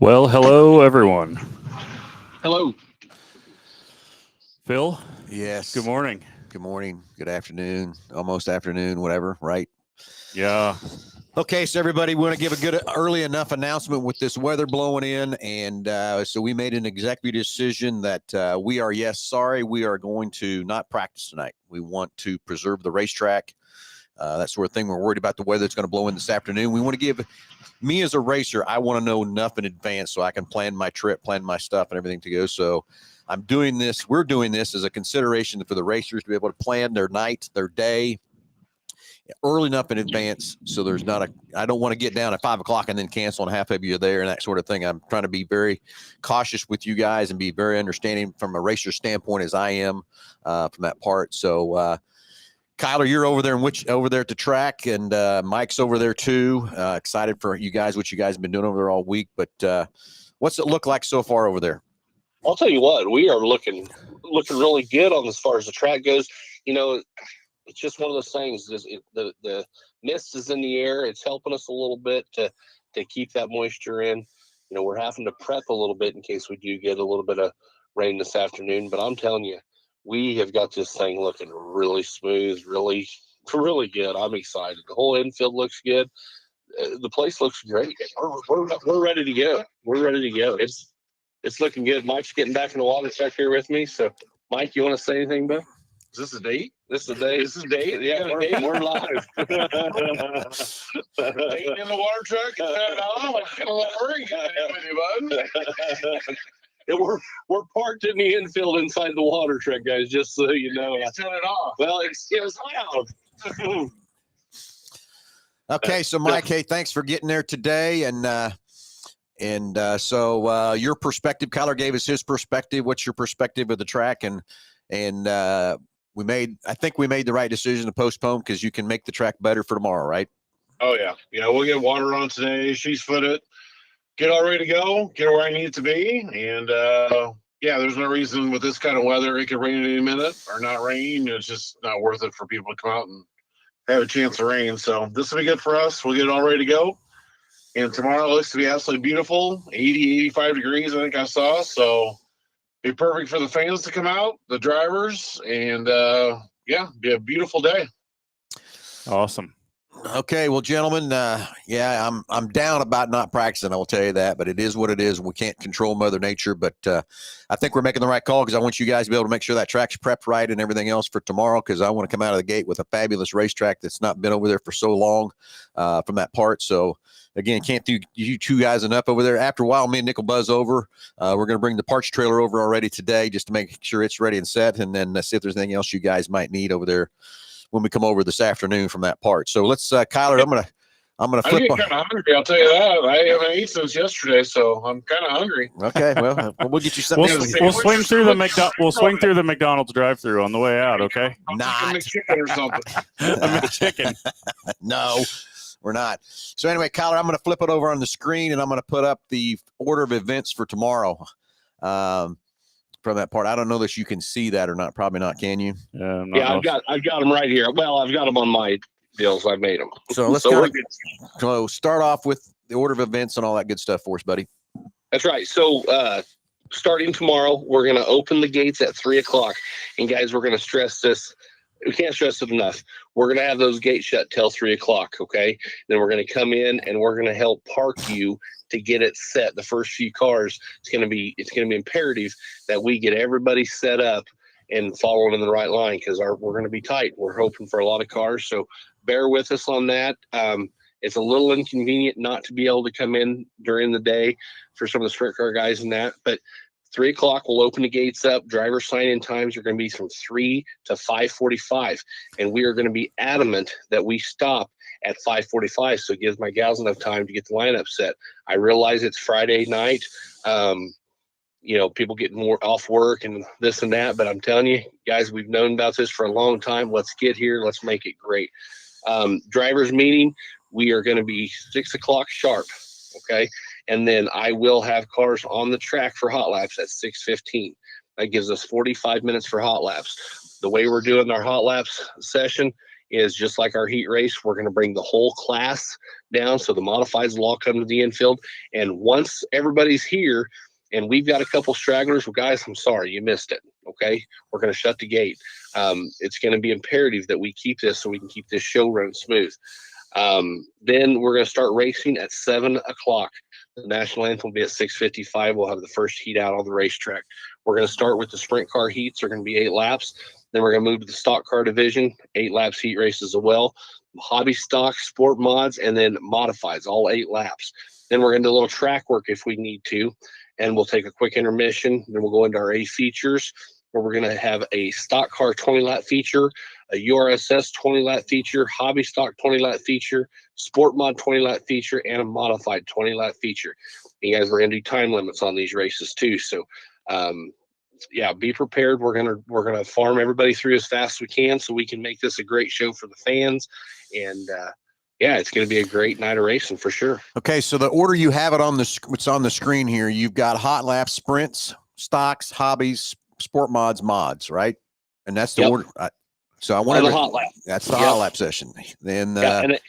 Well, hello everyone. Hello. Phil, good Yes. morning. Good morning. Good afternoon. Almost afternoon, whatever, right? Yeah. Okay, so everybody, we want to give a good early enough announcement with this weather blowing in. And so we made an executive decision that we are, yes, sorry, we are going to not practice tonight. We want to preserve the racetrack. That sort of thing. We're worried about the weather that's going to blow in this afternoon. We want to give me as a racer, I want to know enough in advance so I can plan my trip, plan my stuff and everything to go. So I'm doing this. We're doing this as a consideration for the racers to be able to plan their night, their day early enough in advance. So there's not I don't want to get down at 5 o'clock and then cancel and half of you there and that sort of thing. I'm trying to be very cautious with you guys and be very understanding from a racer standpoint as I am from that part. So, Kyler, you're over there over there at the track, and Mike's over there too. Excited for you guys, what you guys have been doing over there all week. But what's it look like so far over there? I'll tell you what, we are looking really good on as far as the track goes. You know, it's just one of those things. The mist is in the air. It's helping us a little bit to keep that moisture in. You know, we're having to prep a little bit in case we do get a little bit of rain this afternoon. But I'm telling you, we have got this thing looking really smooth, really good. I'm excited. The whole infield looks good. The place looks great. We're ready to go. We're ready to go. It's looking good. Mike's getting back in the water check here with me. So, Mike, you want to say anything, bud? Is this a date? This is a day. This is a date? Yeah, we're live. Dating in the water truck? I'm kind of worried with you, bud. Yeah, we're parked in the infield inside the water truck, guys, just so you know. Turn it off. Well, it was loud. Okay, so Mike, hey, thanks for getting there today. So your perspective, Kyler gave us his perspective. What's your perspective of the track? And I think we made the right decision to postpone because you can make the track better for tomorrow, right? Oh, yeah. Yeah, we'll get water on today. She's foot it. Get all ready to go. Get where I need it to be. And, yeah, there's no reason with this kind of weather. It could rain any minute or not rain. It's just not worth it for people to come out and have a chance of rain. So this will be good for us. We'll get it all ready to go. And tomorrow looks to be absolutely beautiful. 80, 85 degrees, I think I saw. So be perfect for the fans to come out, the drivers, and yeah, be a beautiful day. Awesome. Okay, well, gentlemen, yeah, I'm down about not practicing. I will tell you that, but it is what it is. We can't control Mother Nature, but I think we're making the right call because I want you guys to be able to make sure that track's prepped right and everything else for tomorrow. Because I want to come out of the gate with a fabulous racetrack that's not been over there for so long from that part. So again, can't do you two guys enough over there. After a while, me and Nick will buzz over. We're going to bring the parts trailer over already today just to make sure it's ready and set, and then see if there's anything else you guys might need over there when we come over this afternoon from that part. So let's, Kyler, I'm gonna flip. I'm kind of hungry. I'll tell you that. I haven't eaten since yesterday, so I'm kind of hungry. Okay, well, we'll get you something. We'll swing through the McDonald's drive-through on the way out. Okay. I'm chicken or something. I'm a chicken. No, we're not. So anyway, Kyler, I'm going to flip it over on the screen and I'm going to put up the order of events for tomorrow. From that part, I don't know that you can see that or not. Probably not. Can you? Yeah, I've got them right here. Well, I've got them on my deals. I made them. So let's start off with the order of events and all that good stuff for us, buddy. That's right. So starting tomorrow, we're going to open the gates at 3:00. And guys, we're going to stress this. We can't stress it enough. We're going to have those gates shut till 3:00. Okay. Then we're going to come in and we're going to help park you to get it set. The first few cars, it's going to be imperative that we get everybody set up and following in the right line because we're going to be tight. We're hoping for a lot of cars. So bear with us on that. It's a little inconvenient not to be able to come in during the day for some of the sprint car guys and that, but 3:00, we'll open the gates up. Driver sign-in times are going to be from 3 to 5:45, and we are going to be adamant that we stop at 5:45, so it gives my gals enough time to get the lineup set. I realize it's Friday night. People getting more off work and this and that, but I'm telling you, guys, we've known about this for a long time. Let's get here. Let's make it great. Drivers meeting, we are going to be 6:00 sharp. Okay. And then I will have cars on the track for hot laps at 6:15. That gives us 45 minutes for hot laps. The way we're doing our hot laps session is just like our heat race. We're going to bring the whole class down. So the modifieds will all come to the infield. And once everybody's here and we've got a couple stragglers, well, guys, I'm sorry, you missed it. Okay. We're going to shut the gate. It's going to be imperative that we keep this so we can keep this show running smooth. Then we're going to start racing at 7 o'clock. The national anthem will be at 6:55. We'll have the first heat out on the racetrack. We're going to start with the sprint car heats. They're going to be 8 laps. Then we're going to move to the stock car division, 8 laps heat races as well. Hobby stock, sport mods, and then modifieds, all 8 laps. Then we're going to do a little track work if we need to, and we'll take a quick intermission. Then we'll go into our A features, where we're going to have a stock car 20-lap feature, a URSS 20-lap feature, hobby stock 20-lap feature, sport mod 20-lap feature, and a modified 20-lap feature. You guys, we're going to do time limits on these races too. So, yeah, be prepared. We're gonna farm everybody through as fast as we can so we can make this a great show for the fans. And yeah, it's going to be a great night of racing for sure. Okay, so the order you have it on it's on the screen here. You've got hot laps, sprints, stocks, hobbies, sport mods, right? And that's the order. So I wanted the hot lap. That's the hot lap session. Then and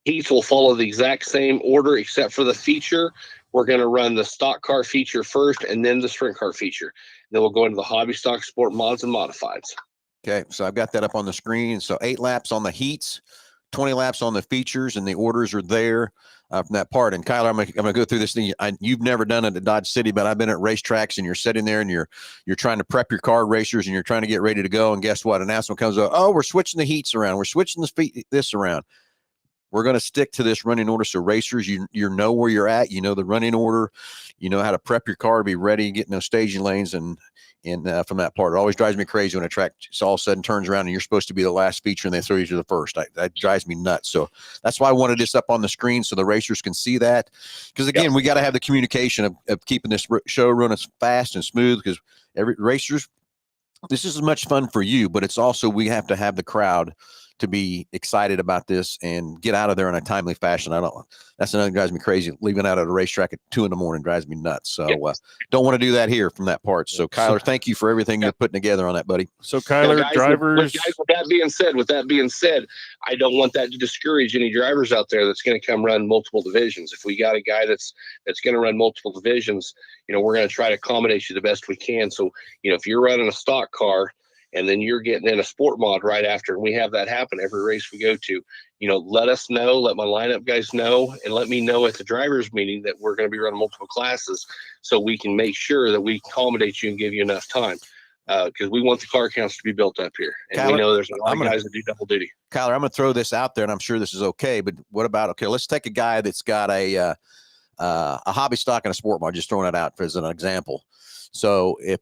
heats will follow the exact same order except for the feature. We're going to run the stock car feature first and then the sprint car feature. Then we'll go into the hobby stock, sport mods, and modifieds. Okay, so I've got that up on the screen. So 8 laps on the heats, 20 laps on the features, and the orders are there from that part. And Kyler, I'm gonna go through this thing. You've never done it at Dodge City, but I've been at racetracks, and you're sitting there and you're trying to prep your car racers, and you're trying to get ready to go. And guess what? An announcement comes up. Oh, we're switching the heats around. We're switching this around. We're going to stick to this running order. So racers, you know where you're at. You know the running order. You know how to prep your car to be ready, get in those staging lanes, and from that part. It always drives me crazy when a track all of a sudden turns around and you're supposed to be the last feature and they throw you to the first. That drives me nuts. So that's why I wanted this up on the screen so the racers can see that. Because again, we got to have the communication of keeping this show running fast and smooth. Because every racers, this is as much fun for you, but it's also we have to have the crowd to be excited about this and get out of there in a timely fashion. That's another drives me crazy. Leaving out at a racetrack at 2 a.m. drives me nuts. So don't want to do that here from that part. So Kyler, thank you for everything you're putting together on that, buddy. So Kyler, guys, drivers. With that being said, I don't want that to discourage any drivers out there that's going to come run multiple divisions. If we got a guy that's going to run multiple divisions, we're going to try to accommodate you the best we can. So, if you're running a stock car, and then you're getting in a sport mod right after, and we have that happen every race we go to, let us know, let my lineup guys know, and let me know at the drivers meeting that we're going to be running multiple classes so we can make sure that we accommodate you and give you enough time. Because we want the car counts to be built up here. And Kyler, we know there's a lot of guys that do double duty. Kyler, I'm going to throw this out there, and I'm sure this is okay, but what about, let's take a guy that's got a hobby stock and a sport mod, just throwing it out as an example. So if,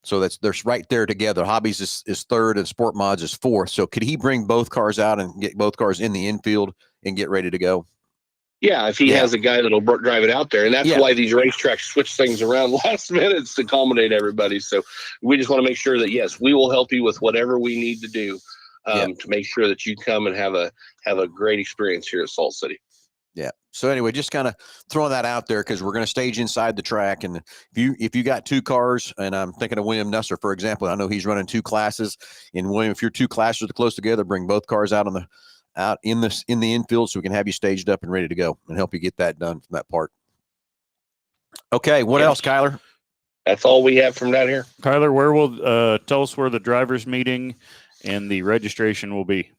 so they're right there together. Hobbies is third and sport mods is fourth. So could he bring both cars out and get both cars in the infield and get ready to go? Yeah, if he has a guy that'll drive it out there. And that's why these racetracks switch things around last minute to accommodate everybody. So we just want to make sure that, yes, we will help you with whatever we need to do to make sure that you come and have a great experience here at Salt City. Yeah. So anyway, just kind of throwing that out there because we're going to stage inside the track. And if you got 2 cars, and I'm thinking of William Nusser, for example, I know he's running 2 classes. And William, if your 2 classes are close together, bring both cars out in the infield so we can have you staged up and ready to go and help you get that done from that part. Okay. What else, Kyler? That's all we have from down here. Kyler, where will tell us where the drivers meeting and the registration will be?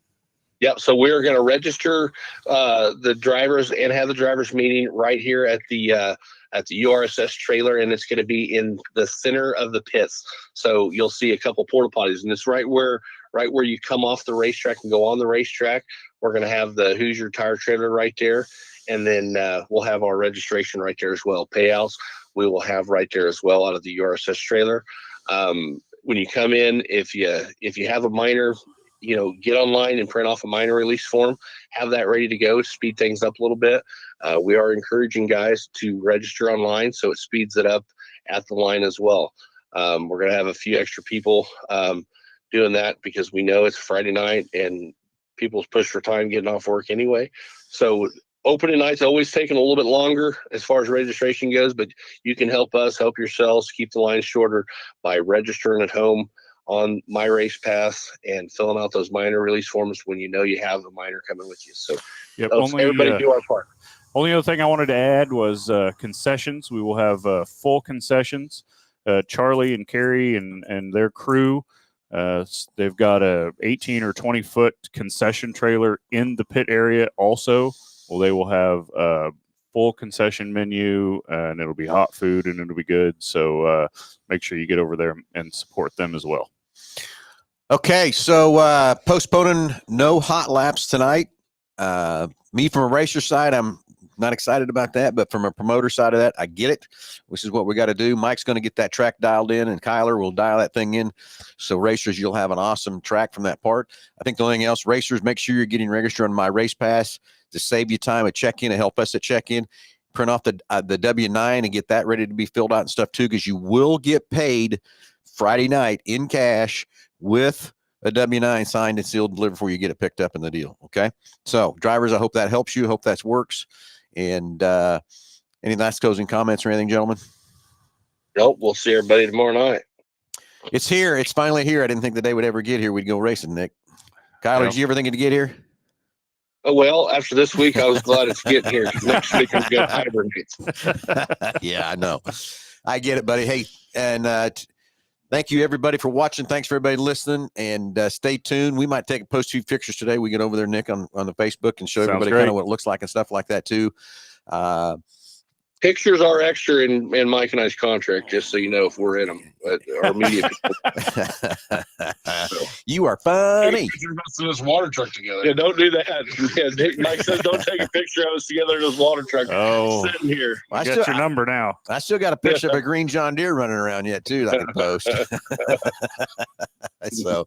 Yep. So we're going to register the drivers and have the drivers meeting right here at the URSS trailer, and it's going to be in the center of the pits. So you'll see a couple porta potties, and it's right where you come off the racetrack and go on the racetrack. We're going to have the Hoosier tire trailer right there, and then we'll have our registration right there as well. Payouts we will have right there as well out of the URSS trailer. When you come in, if you have a minor, get online and print off a minor release form, have that ready to go to speed things up a little bit. We are encouraging guys to register online, so it speeds it up at the line as well. We're going to have a few extra people doing that because we know it's Friday night and people's push for time getting off work anyway. So opening night's always taking a little bit longer as far as registration goes, but you can help us, help yourselves, keep the line shorter by registering at home on My Race Pass and filling out those minor release forms when you know you have a minor coming with you. So Yep. let's everybody do our part. Only other thing I wanted to add was concessions. We will have full concessions. Charlie and Carrie and their crew, they've got a 18 or 20 foot concession trailer in the pit area also. Well, they will have a full concession menu, and it'll be hot food, and it'll be good. So make sure you get over there and support them as well. Okay, so postponing no hot laps tonight. Me from a racer side, I'm not excited about that, but from a promoter side of that, I get it. This is what we got to do. Mike's going to get that track dialed in, and Kyler will dial that thing in. So racers, you'll have an awesome track from that part. I think the only thing else, racers, make sure you're getting registered on My Race Pass to save you time at check-in and help us at check-in. Print off the W-9 and get that ready to be filled out and stuff too, because you will get paid Friday night in cash with a W-9 signed and sealed, delivered before you get it picked up in the deal. Okay. So drivers, I hope that helps you. Hope that works. And any last closing comments or anything, gentlemen? Nope. We'll see everybody tomorrow night. It's here. It's finally here. I didn't think the day would ever get here. We'd go racing, Nick. Kyler, did you ever think it'd get here? Oh, well, after this week, I was glad it's getting here. Next week, I'm going to hibernate. Yeah, I know. I get it, buddy. Hey, and thank you, everybody, for watching. Thanks for everybody listening, and stay tuned. We might post a few pictures today. We get over there, Nick, on the Facebook and show everybody kind of what it looks like and stuff like that, too. Pictures are extra in Mike and I's contract, just so you know if we're in them. But our media You are funny. Picture of us in this water truck together. Yeah, don't do that. Yeah, Mike says don't take a picture of us together in this water truck sitting here. I got your number now. I still got a picture of a green John Deere running around yet, too, that I can post. So,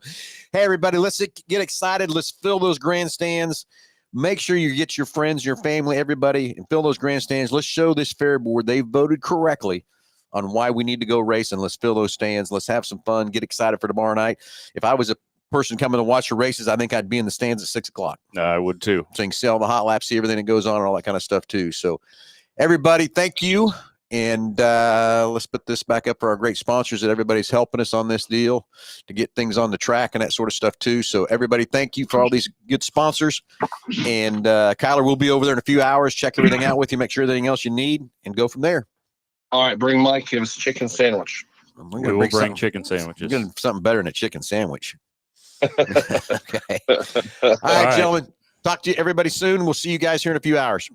hey, everybody, let's get excited. Let's fill those grandstands. Make sure you get your friends, your family, everybody, and fill those grandstands. Let's show this fair board they voted correctly on why we need to go racing. Let's fill those stands. Let's have some fun. Get excited for tomorrow night. If I was a person coming to watch the races, I think I'd be in the stands at 6 o'clock. I would too. So you can see all the hot laps, see everything that goes on and all that kind of stuff too. So everybody, thank you. And let's put this back up for our great sponsors that everybody's helping us on this deal to get things on the track and that sort of stuff too. So everybody, thank you for all these good sponsors. And Kyler will be over there in a few hours, check everything out with you, make sure everything else you need, and go from there. All right, bring Mike his chicken sandwich. We will bring chicken sandwiches. We're getting something better than a chicken sandwich. Okay. All right, gentlemen. Talk to you everybody soon. We'll see you guys here in a few hours.